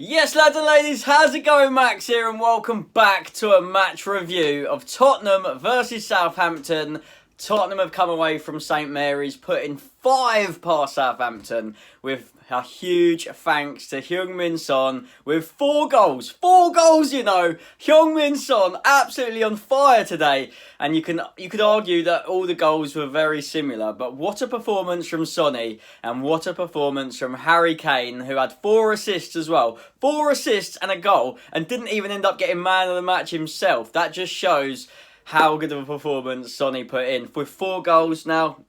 Yes, lads and ladies, how's it going? Max here, and welcome back to a match review of Tottenham versus Southampton. Tottenham have come away from St Mary's, putting 5 past Southampton with a huge thanks to Heung-min Son with 4 goals. 4 goals, you know. Heung-min Son absolutely on fire today. And you could argue that all the goals were very similar, but what a performance from Sonny, and what a performance from Harry Kane, who had 4 assists as well. 4 assists and a goal, and didn't even end up getting man of the match himself. That just shows how good of a performance Sonny put in. With 4 goals now,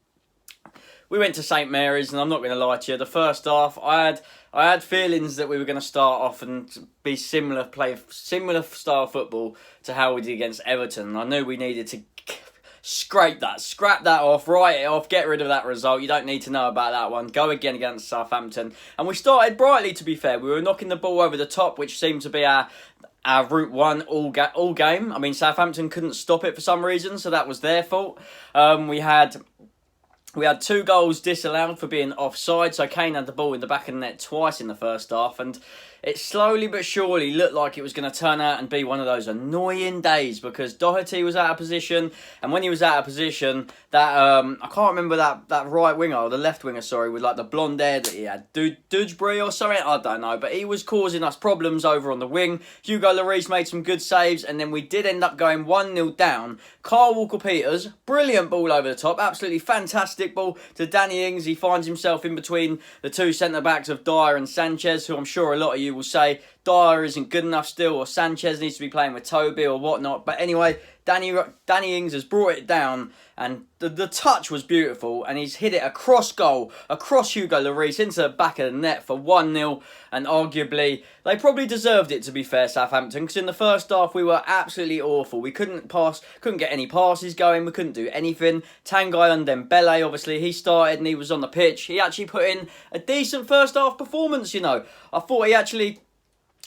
we went to St Mary's, and I'm not going to lie to you, the first half, I had feelings that we were going to start off and play similar style football to how we did against Everton. I knew we needed to scrap that off, write it off, get rid of that result. You don't need to know about that one. Go again against Southampton. And we started brightly, to be fair. We were knocking the ball over the top, which seemed to be our route one all game. I mean, Southampton couldn't stop it for some reason, so that was their fault. We had 2 goals disallowed for being offside, so Kane had the ball in the back of the net twice in the first half, and it slowly but surely looked like it was going to turn out and be one of those annoying days, because Doherty was out of position, and when he was out of position, that I can't remember that right winger, or the left winger, sorry, with like the blonde hair that he had, Dewsbury or something, I don't know, but he was causing us problems over on the wing. Hugo Lloris made some good saves, and then we did end up going 1-0 down. Kyle Walker-Peters, brilliant ball over the top, absolutely fantastic ball to Danny Ings. He finds himself in between the 2 centre-backs of Dyer and Sanchez, who I'm sure a lot of you will say Dyer isn't good enough still, or Sanchez needs to be playing with Toby or whatnot. But anyway, Danny Ings has brought it down, and the touch was beautiful, and he's hit it across goal, across Hugo Lloris into the back of the net for 1-0, and arguably they probably deserved it, to be fair, Southampton, because in the first half we were absolutely awful. We couldn't get any passes going, we couldn't do anything. Tanguy Ndombele, obviously, he started and he was on the pitch. He actually put in a decent first half performance, you know. I thought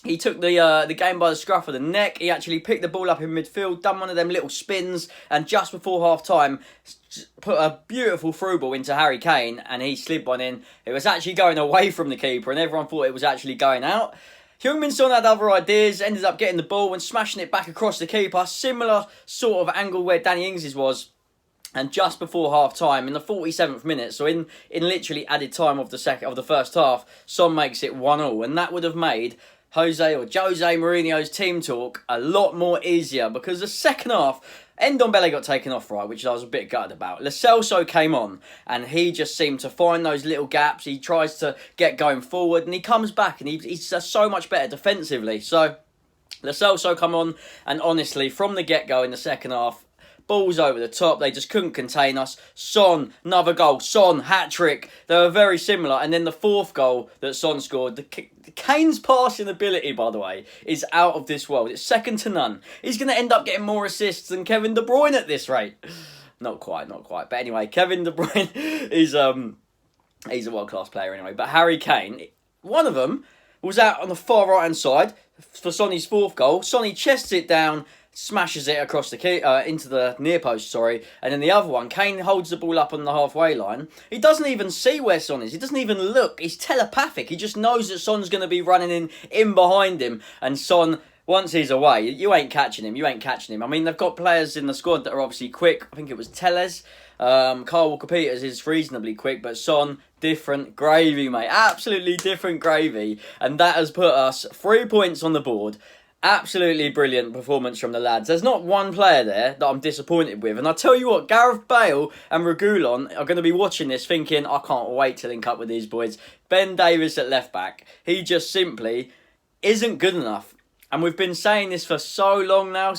he took the game by the scruff of the neck. He actually picked the ball up in midfield, done one of them little spins, and just before half-time, put a beautiful through ball into Harry Kane, and he slid one in. It was actually going away from the keeper, and everyone thought it was actually going out. Heung-min Son had other ideas, ended up getting the ball and smashing it back across the keeper. Similar sort of angle where Danny Ings' was. And just before half-time, in the 47th minute, so in literally added time of the first half, Son makes it 1-1, and that would have made Jose Mourinho's team talk a lot more easier, because the second half, Ndombele got taken off, right, which I was a bit gutted about. Lo Celso came on, and he just seemed to find those little gaps. He tries to get going forward, and he comes back, and he's just so much better defensively. So Lo Celso come on, and honestly, from the get-go in the second half, balls over the top, they just couldn't contain us. Son, another goal. Son, hat-trick. They were very similar. And then the 4th goal that Son scored, Kane's passing ability, by the way, is out of this world. It's second to none. He's going to end up getting more assists than Kevin De Bruyne at this rate. Not quite. But anyway, Kevin De Bruyne is he's a world-class player anyway. But Harry Kane, one of them was out on the far right-hand side for Sonny's 4th goal. Sonny chests it down, smashes it across the into the near post, and then the other one, Kane holds the ball up on the halfway line. He doesn't even see where Son is. He doesn't even look. He's telepathic. He just knows that Son's going to be running in behind him, and Son, once he's away, you ain't catching him. I mean, they've got players in the squad that are obviously quick. I think it was Telles. Kyle Walker-Peters is reasonably quick, but Son, different gravy, mate. Absolutely different gravy, and that has put us 3 points on the board. Absolutely brilliant performance from the lads. There's not one player there that I'm disappointed with. And I tell you what, Gareth Bale and Reguilon are going to be watching this thinking, I can't wait to link up with these boys. Ben Davies at left back, he just simply isn't good enough. And we've been saying this for so long now,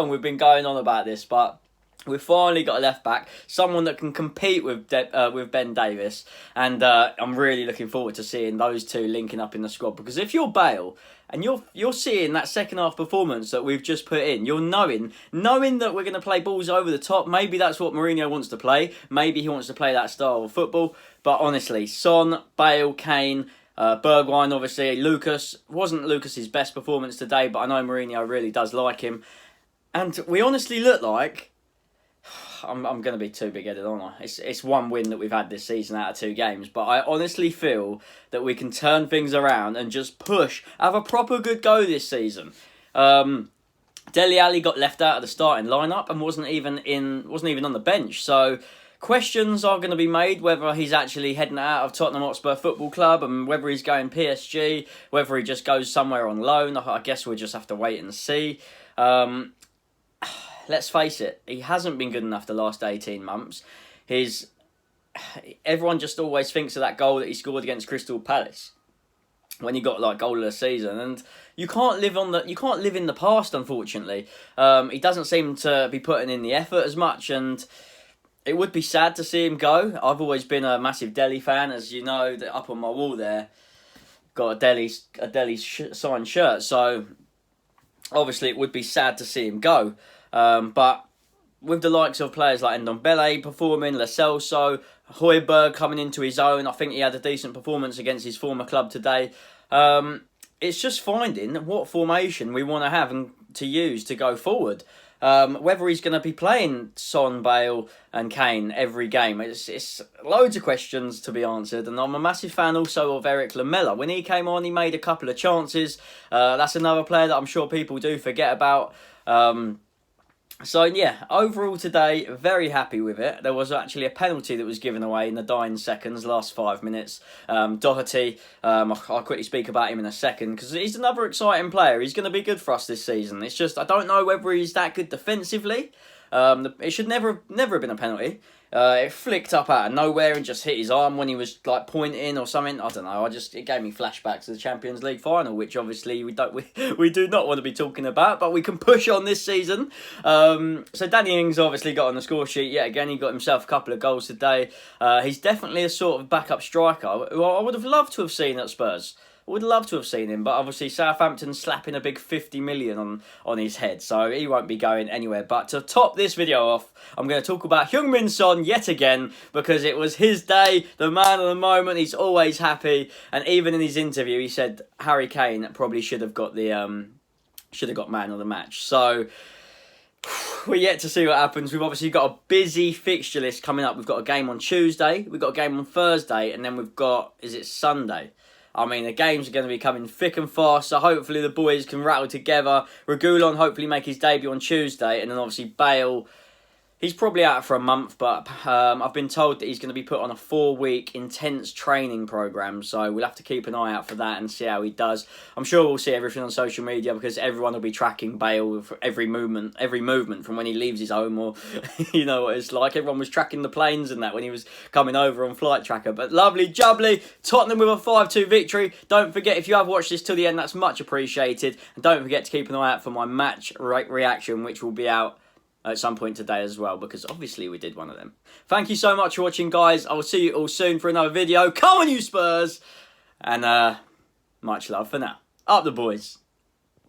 we've been going on about this, but we've finally got a left back, someone that can compete with Ben Davies, and I'm really looking forward to seeing those two linking up in the squad. Because if you're Bale and you're seeing that second half performance that we've just put in, you're knowing that we're going to play balls over the top. Maybe that's what Mourinho wants to play. Maybe he wants to play that style of football. But honestly, Son, Bale, Kane, Bergwijn, obviously, Lucas wasn't Lucas's best performance today, but I know Mourinho really does like him, and we honestly look like I'm going to be too big-headed, aren't I? It's one win that we've had this season out of 2 games, but I honestly feel that we can turn things around and just push, have a proper good go this season. Dele Alli got left out of the starting lineup and wasn't even on the bench. So questions are going to be made whether he's actually heading out of Tottenham Hotspur Football Club and whether he's going PSG, whether he just goes somewhere on loan. I guess we'll just have to wait and see. Let's face it, he hasn't been good enough the last 18 months. Everyone just always thinks of that goal that he scored against Crystal Palace when he got like goal of the season, and you can't live in the past, unfortunately. He doesn't seem to be putting in the effort as much, and it would be sad to see him go. I've always been a massive Dele fan, as you know, that up on my wall there, got a Dele signed shirt, so obviously it would be sad to see him go. But with the likes of players like Ndombele performing, Lo Celso, Højbjerg coming into his own, I think he had a decent performance against his former club today. It's just finding what formation we want to have and to use to go forward. Whether he's going to be playing Son, Bale and Kane every game, it's loads of questions to be answered. And I'm a massive fan also of Eric Lamela. When he came on, he made a couple of chances. That's another player that I'm sure people do forget about. So yeah, overall today, very happy with it. There was actually a penalty that was given away in the dying seconds, last 5 minutes. Doherty, I'll quickly speak about him in a second, because he's another exciting player. He's going to be good for us this season. It's just, I don't know whether he's that good defensively. It should never have been a penalty. It flicked up out of nowhere and just hit his arm when he was like pointing or something. I don't know. It gave me flashbacks to the Champions League final, which obviously we do not want to be talking about, but we can push on this season. So Danny Ings obviously got on the score sheet yet again. He got himself a couple of goals today. He's definitely a sort of backup striker who I would have loved to have seen at Spurs. Would love to have seen him, but obviously Southampton slapping a big 50 million on his head, so he won't be going anywhere. But to top this video off, I'm going to talk about Heung-min Son yet again, because it was his day, the man of the moment. He's always happy, and even in his interview, he said Harry Kane probably should have got man of the match. So we're yet to see what happens. We've obviously got a busy fixture list coming up. We've got a game on Tuesday, we've got a game on Thursday, and then we've got, Sunday? I mean, the games are going to be coming thick and fast, so hopefully the boys can rattle together. Reguilon hopefully make his debut on Tuesday, and then obviously Bale, he's probably out for a month, but I've been told that he's going to be put on a 4-week intense training programme, so we'll have to keep an eye out for that and see how he does. I'm sure we'll see everything on social media, because everyone will be tracking Bale for every movement from when he leaves his home, or you know what it's like. Everyone was tracking the planes and that when he was coming over on Flight Tracker. But lovely jubbly, Tottenham with a 5-2 victory. Don't forget, if you have watched this till the end, that's much appreciated. And don't forget to keep an eye out for my match reaction, which will be out at some point today as well, because obviously we did one of them. Thank you so much for watching, guys. I will see you all soon for another video. Come on, you Spurs! And much love for now. Up the boys.